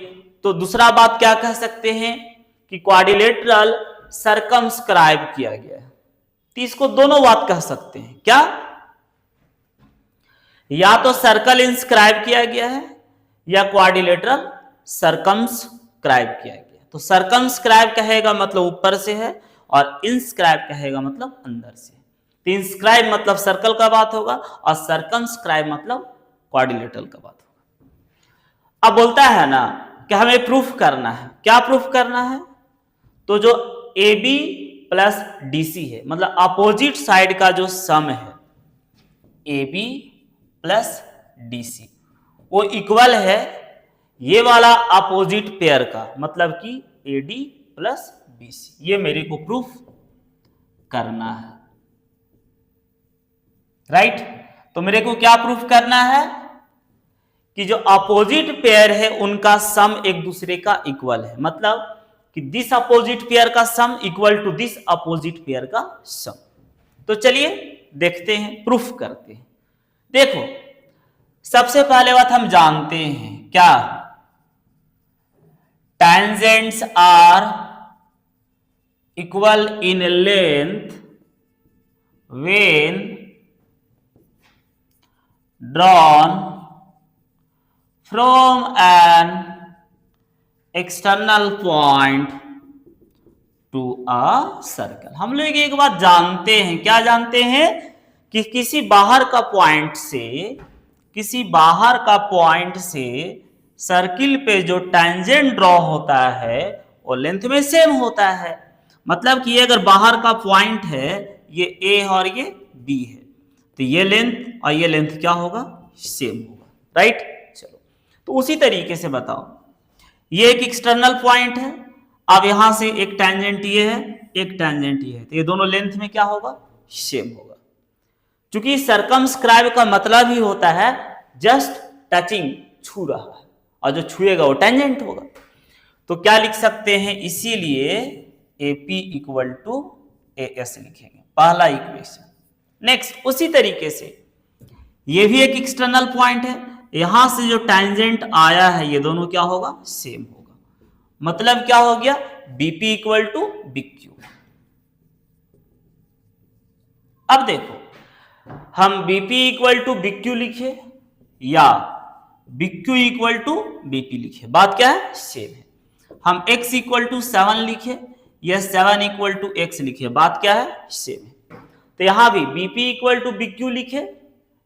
तो दूसरा बात क्या कह सकते हैं कि क्वाड्रिलेटरल सर्कमस्क्राइब किया गया है। तो इसको दोनों बात कह सकते हैं। क्या? या तो सर्कल इंस्क्राइब किया गया है या क्वाड्रिलेटरल सर्कमस्क्राइब किया गया। तो सर्कमस्क्राइब कहेगा मतलब ऊपर से है और इंस्क्राइब कहेगा मतलब अंदर से। तो इंस्क्राइब मतलब सर्कल का बात होगा और सर्कमस्क्राइब मतलब क्वाड्रिलेटरल का बात होगा। अब बोलता है ना कि हमें प्रूफ करना है। क्या प्रूफ करना है? तो जो A B plus D C है, मतलब अपोजिट साइड का जो सम है A B plus D C, वो इक्वल है ये वाला अपोजिट पेयर का, मतलब कि A D plus B C. ये मेरे को प्रूफ करना है, राइट। तो मेरे को क्या प्रूफ करना है कि जो अपोजिट पेयर है उनका सम एक दूसरे का इक्वल है। मतलब कि दिस अपोजिट पेयर का sum equal to this opposite pair का सम। तो चलिए देखते हैं, प्रूफ करते हैं। देखो, सबसे पहले बात हम जानते हैं क्या? Tangents are equal in length when drawn from an external point to a circle। हम लोग एक बात जानते हैं। क्या जानते हैं? कि किसी बाहर का पॉइंट से किसी बाहर का पॉइंट से सर्किल पे जो टेंजेंट ड्रॉ होता है वो लेंथ में सेम होता है। मतलब कि ये अगर बाहर का पॉइंट है, ये ए और ये बी है, तो ये लेंथ और ये लेंथ क्या होगा, सेम होगा, राइट। चलो, तो उसी तरीके से बताओ, ये एक एक्सटर्नल पॉइंट है, अब यहां से एक टेंजेंट ये है, एक टेंजेंट ये है, तो ये दोनों लेंथ में क्या होगा, सेम होगा। क्योंकि सर्कमस्क्राइब का मतलब ही होता है जस्ट टचिंग, छू रहा है, और जो छुएगा वो टेंजेंट होगा। तो क्या लिख सकते हैं, इसीलिए AP इक्वल टू AS लिखेंगे, पहला इक्वेशन। नेक्स्ट, उसी तरीके से ये भी एक एक्सटर्नल पॉइंट है, यहां से जो टेंजेंट आया है ये दोनों क्या होगा, सेम होगा। मतलब क्या हो गया, BP इक्वल टू BQ। अब देखो, हम BP इक्वल टू BQ लिखे या BQ इक्वल टू BP लिखे, बात क्या है, सेम है। हम X इक्वल टू 7 लिखे या 7 इक्वल टू X लिखे, बात क्या है, सेम है। तो यहां भी BP इक्वल टू BQ लिखे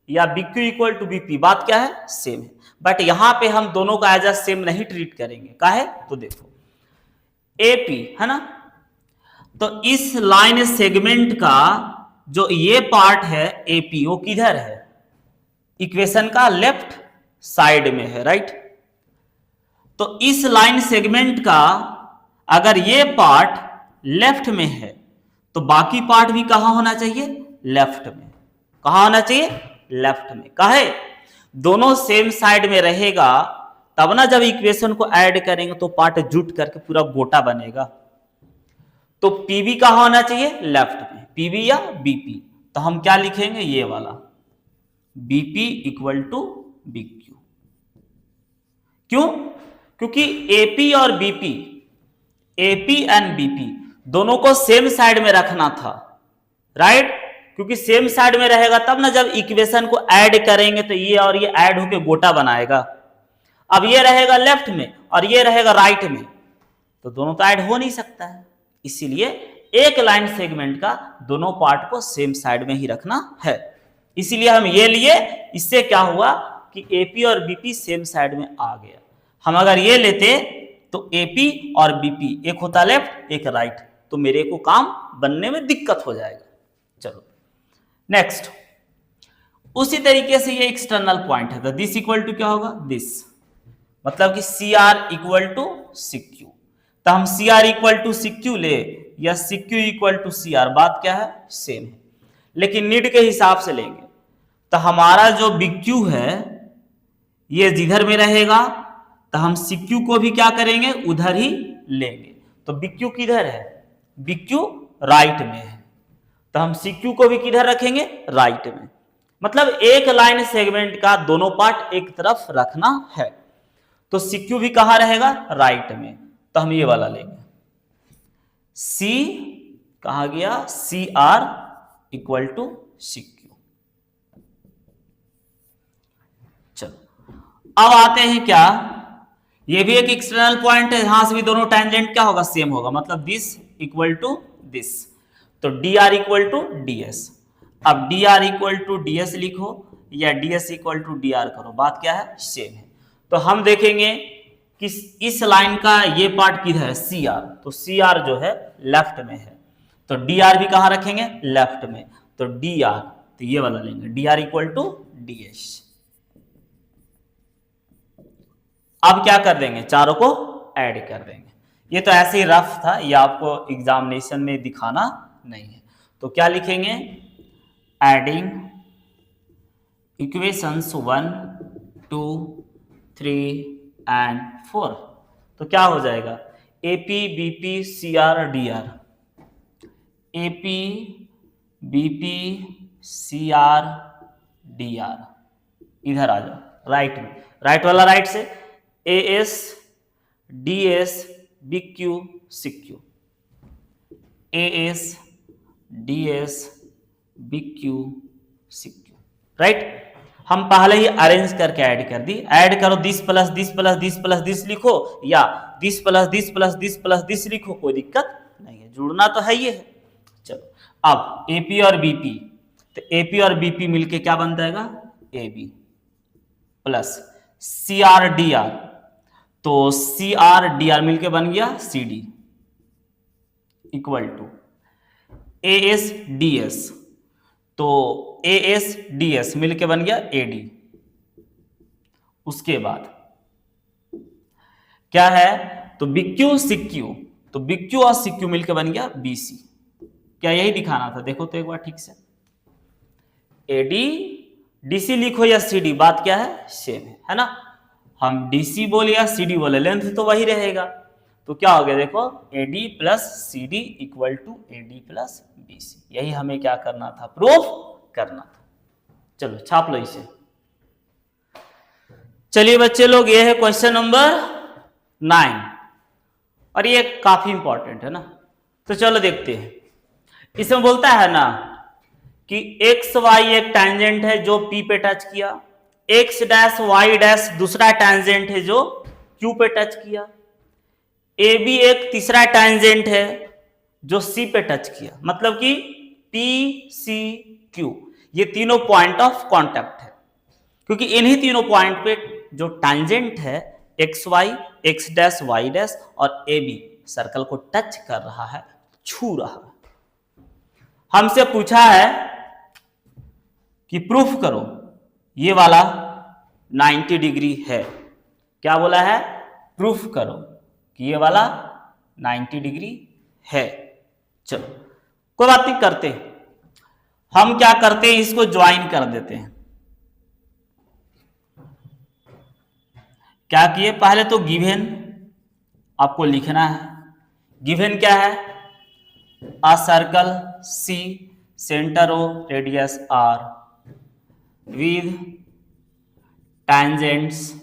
या BQ इक्वल टू BP, बात क्या है, सेम है। बट यहां पे हम दोनों का एज अ सेम नहीं ट्रीट करेंगे, काहे, तो देखो AP है ना, तो इस लाइन सेगमेंट का जो ये पार्ट है AP, वो किधर है, इक्वेशन का लेफ्ट साइड में है, राइट। तो इस लाइन सेगमेंट का अगर ये पार्ट लेफ्ट में है तो बाकी पार्ट भी कहां होना चाहिए, लेफ्ट में। कहां होना चाहिए, लेफ्ट में। काहे, दोनों सेम साइड में रहेगा तब ना जब इक्वेशन को ऐड करेंगे तो पार्ट जुट करके पूरा गोटा बनेगा। तो PB कहां होना चाहिए, लेफ्ट में, PB या BP। तो हम क्या लिखेंगे, ये वाला BP इक्वल टू BQ। क्यों, क्योंकि AP और BP, AP एंड BP दोनों को सेम साइड में रखना था, राइट। क्योंकि सेम साइड में रहेगा तब ना जब इक्वेशन को ऐड करेंगे तो ये और ये ऐड होके गोटा बनाएगा। अब ये रहेगा लेफ्ट में और ये रहेगा राइट में, तो दोनों तो ऐड हो नहीं सकता है। इसीलिए एक लाइन सेगमेंट का दोनों पार्ट को सेम साइड में ही रखना है। इसीलिए हम ये लिए, इससे क्या हुआ कि AP और BP सेम साइड में आ गया। हम अगर ये लेते तो AP और BP एक होता लेफ्ट एक राइट, तो मेरे को काम बनने में दिक्कत हो जाएगा। चलो नेक्स्ट, उसी तरीके से ये एक्सटर्नल पॉइंट है, तो दिस इक्वल टू क्या होगा, दिस, मतलब कि CR इक्वल टू CQ। तो हम CR इक्वल टू CQ ले या CQ इक्वल टू CR, बात क्या है, सेम है, लेकिन नीड के हिसाब से लेंगे। तो हमारा जो BQ है ये जिधर में रहेगा तो हम CQ को भी क्या करेंगे, उधर ही लेंगे। तो BQ किधर है, BQ राइट में है, तो हम CQ को भी किधर रखेंगे, राइट में। मतलब एक लाइन सेगमेंट का दोनों पार्ट एक तरफ रखना है। तो CQ भी कहां रहेगा, राइट में, तो हम ये वाला लेंगे। C कहा गया, CR इक्वल टू CQ। चलो अब आते हैं क्या, ये भी एक एक्सटर्नल पॉइंट है, यहां से भी दोनों टेंजेंट क्या होगा, सेम होगा, मतलब दिस इक्वल टू दिस। तो DR इक्वल टू DS। अब DR इक्वल टू DS लिखो या DS इक्वल टू DR करो, बात क्या है, सेम है। तो हम देखेंगे कि इस लाइन का ये पार्ट किधर है, CR, तो CR जो है लेफ्ट में है, तो DR भी कहां रखेंगे, लेफ्ट में, तो DR, तो ये वाला लेंगे, DR इक्वल टू DS। अब क्या कर देंगे, चारों को ऐड कर देंगे। ये तो ऐसे ही रफ था, ये आपको एग्जामिनेशन में दिखाना नहीं है। तो क्या लिखेंगे, एडिंग इक्वेशंस 1 2 3 एंड 4। तो क्या हो जाएगा, AP BP CR DR, AP BP CR DR, इधर आ जाओ राइट में, राइट वाला राइट से, AS DS BQ CQ, AS DS BQ CQ, right. हम पहले ही अरेंज करके ऐड कर दी, ऐड करो, this plus this plus this plus this लिखो या this plus this plus this plus this लिखो, कोई दिक्कत नहीं है, जुड़ना तो है ये है। चलो अब AP और BP, तो AP और BP मिलके क्या बन जाएगा, AB। Plus C R D R, तो सी आर डी आर मिलके बन गया C D equal to A S D S, तो ए एस डी एस मिलके बन गया ए डी। उसके बाद क्या है, तो BQ CQ, तो BQ और CQ मिलकर बन गया BC। क्या यही दिखाना था? देखो तो एक बार ठीक से, AD DC लिखो या CD, बात क्या है, सेम है ना। हम DC बोले या CD बोले, लेंथ तो वही रहेगा। तो क्या हो गया देखो, AD plus CD equal to AD plus BC। यही हमें क्या करना था, प्रूफ करना था। चलो छाप लो इसे। चलिए बच्चे लोग, ये है क्वेश्चन नंबर 9 और ये काफी इंपॉर्टेंट है ना। तो चलो देखते हैं। इसमें बोलता है ना कि एक्स वाई एक टैंजेंट है जो P पे टच किया, एक्स डैश वाई डैश दूसरा टैंजेंट है जो Q पे टच किया, AB एक तीसरा टैंजेंट है जो C पे टच किया। मतलब कि PCQ ये तीनों पॉइंट ऑफ कांटेक्ट है, क्योंकि इन्हीं तीनों पॉइंट पे जो टैंजेंट है X Y, X dash Y dash और AB सर्कल को टच कर रहा है, छू रहा है। हमसे पूछा है कि प्रूफ करो ये वाला 90 डिग्री है। क्या बोला है, प्रूफ करो कि ये वाला 90 डिग्री है। चलो कोई बात नहीं, करते हम क्या करते हैं, इसको ज्वाइन कर देते हैं। क्या किए, पहले तो गिवन आपको लिखना है। गिवन क्या है, अ circle C, centre O, radius R with tangents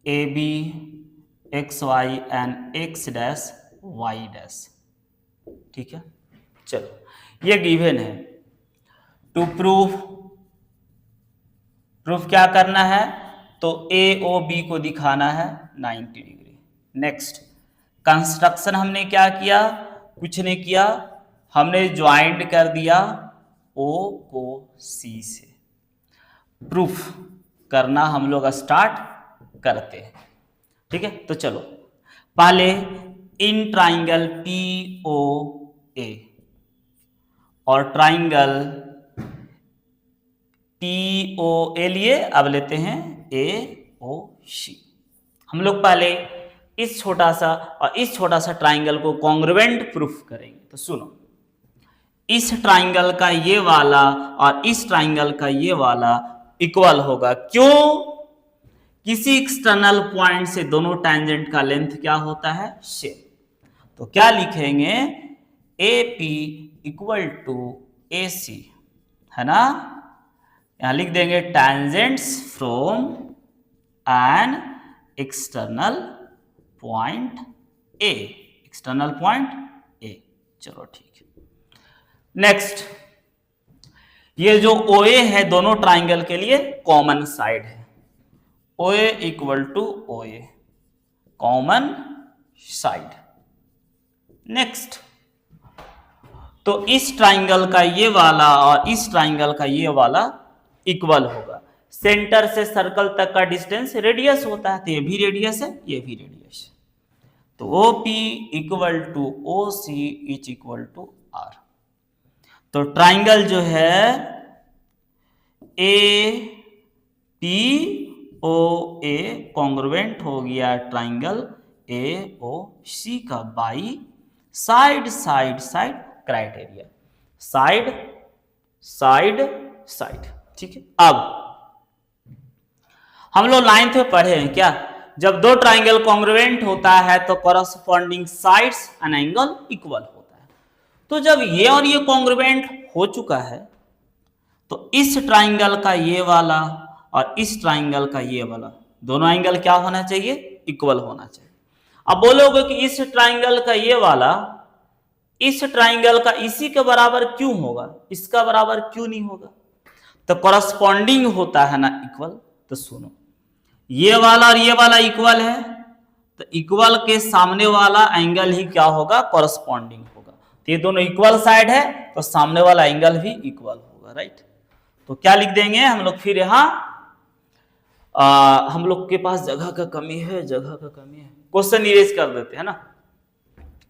AB, XY and X dash Y dash। ठीक है, चलो ये गिवन है। टू प्रूफ क्या करना है, तो AOB को दिखाना है 90 डिग्री। नेक्स्ट कंस्ट्रक्शन हमने क्या किया, कुछ नहीं किया, हमने ज्वाइंट कर दिया O को C से। प्रूफ करना हम लोग स्टार्ट करते हैं। ठीक है, तो चलो पहले इन ट्राइंगल POA और ट्राइंगल POA लिए, अब लेते हैं AOC। हम लोग पहले इस छोटा सा और इस छोटा सा ट्राइंगल को कॉन्ग्रुएंट प्रूफ करेंगे। तो सुनो, इस ट्राइंगल का ये वाला और इस ट्राइंगल का ये वाला इक्वल होगा। क्यों? किसी एक्सटर्नल पॉइंट से दोनों टैंजेंट का लेंथ क्या होता है, सेम। तो क्या लिखेंगे, AP इक्वल टू AC, है ना। यहां लिख देंगे tangents from an external point A, external point A। चलो ठीक है। नेक्स्ट, ये जो OA है दोनों ट्राइंगल के लिए कॉमन साइड है। OA equal to OA, common side. Next, तो इस ट्राइंगल का ये वाला और इस ट्राइंगल का ये वाला इक्वल होगा। सेंटर से सर्कल तक का डिस्टेंस रेडियस होता है, तो ये भी रेडियस है, ये भी रेडियस है। तो OP equal to OC is equal to R। तो ट्राइंगल जो है APOA कॉन्ग्रुएंट हो गया ट्राइंगल AOC का by side side side criteria, side side side. ठीक है, अब हम लोग 9th में पढ़े हैं क्या, जब दो ट्राइंगल कॉन्ग्रुएंट होता है तो corresponding sides and angle equal होता है। तो जब ये और ये कॉन्ग्रुएंट हो चुका है तो इस ट्राइंगल का ये वाला और इस ट्राइंगल का ये वाला दोनों एंगल क्या होना चाहिए, इक्वल होना चाहिए। अब बोलोगे कि इस ट्राइंगल का ये वाला इस ट्राइंगल का इसी के बराबर क्यों होगा, इसका बराबर क्यों नहीं होगा? तो कॉरस्पॉन्डिंग होता है ना इक्वल। तो सुनो, ये वाला और ये वाला इक्वल है, तो इक्वल के सामने वाला एंगल ही क्या होगा, कॉरस्पॉन्डिंग होगा। तो ये दोनों इक्वल साइड है तो सामने वाला एंगल भी इक्वल होगा, राइट। तो क्या लिख देंगे हम लोग फिर यहां, हम लोग के पास जगह का कमी है, जगह का कमी है। क्वेश्चन इरेज कर देते हैं ना,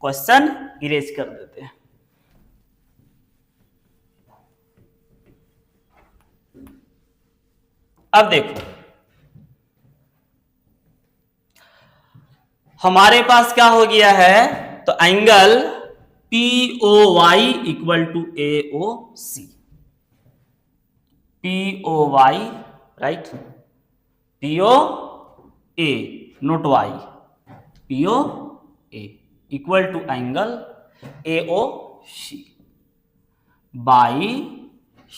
क्वेश्चन इरेज कर देते हैं। अब देखो हमारे पास क्या हो गया है, तो angle POY equal to AOC, POY right, POA not Y, POA equal to angle AOC by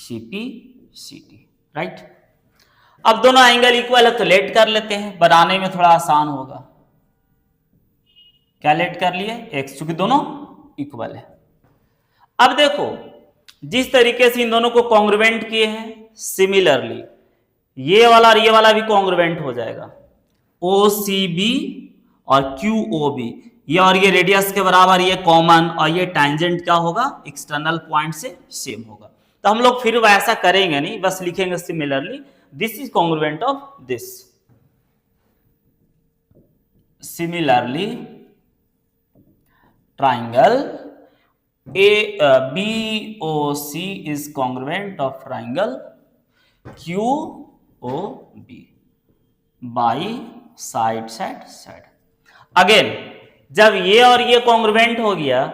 CPCT right. अब दोनों एंगल इक्वल है तो लेट कर लेते हैं, बनाने में थोड़ा आसान होगा। क्या लेट कर लिए, x, चूंकि दोनों इक्वल है। अब देखो जिस तरीके से इन दोनों को कॉन्ग्रुएंट किए हैं, सिमिलरली ये वाला और ये वाला भी कॉन्ग्रुएंट हो जाएगा। OCB और QOB, ये और ये रेडियस के बराबर, ये कॉमन, और ये टैंजेंट क्या होगा, एक्सटर्नल पॉइंट से सेम होगा। तो हम लोग फिर वैसा करेंगे नहीं, बस लिखेंगे similarly this is congruent of this, similarly triangle BOC is congruent of triangle QOB by side side side। Again जब ये और ये कॉन्ग्रुएंट हो गया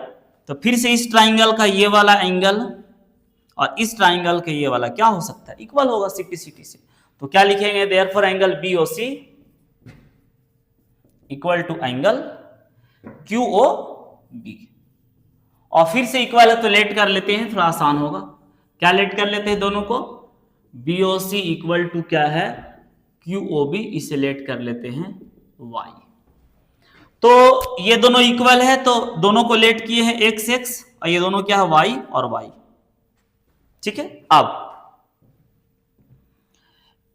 तो फिर से इस ट्राइंगल का ये वाला एंगल और इस ट्राइंगल का ये वाला क्या हो सकता है, इक्वल होगा CPCT से। तो क्या लिखेंगे, therefore angle BOC equal to angle QOB। और फिर से इक्वल है तो लेट कर लेते हैं, थोड़ा आसान होगा। क्या लेट कर लेते हैं दोनों को, BOC इक्वल टू क्या है QOB, इसे लेट कर लेते हैं Y। तो ये दोनों इक्वल है तो दोनों को लेट किए हैं x x, और ये दोनों क्या है y और y, ठीक है। अब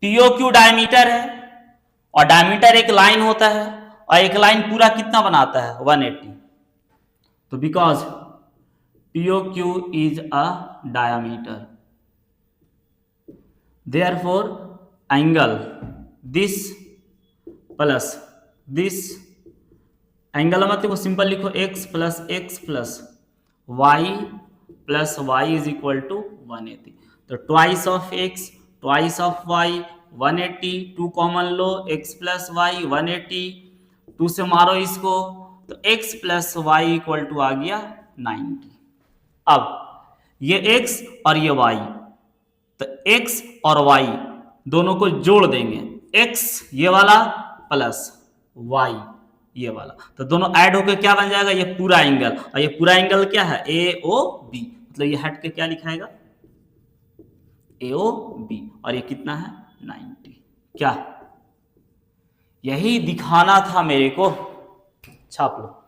POQ डायमीटर है और डायमीटर एक लाइन होता है, और एक लाइन पूरा कितना बनाता है 180। तो because POQ is a diameter, therefore angle this plus this, angle मतलब को सिंपल लिखो x plus y is equal to 180। तो twice of x twice of y 180, 2 common लो, x प्लस y 180, 2 से मारो इसको तो x plus y equal to आ गया 90। अब ये x और ये y, तो x और y दोनों को जोड़ देंगे, x ये वाला प्लस y ये वाला, तो दोनों ऐड होकर क्या बन जाएगा, ये पूरा एंगल, और ये पूरा एंगल क्या है AOB, मतलब ये हट के क्या लिखाएगा AOB, और ये कितना है 90। क्या यही दिखाना था मेरे को, छाप लो।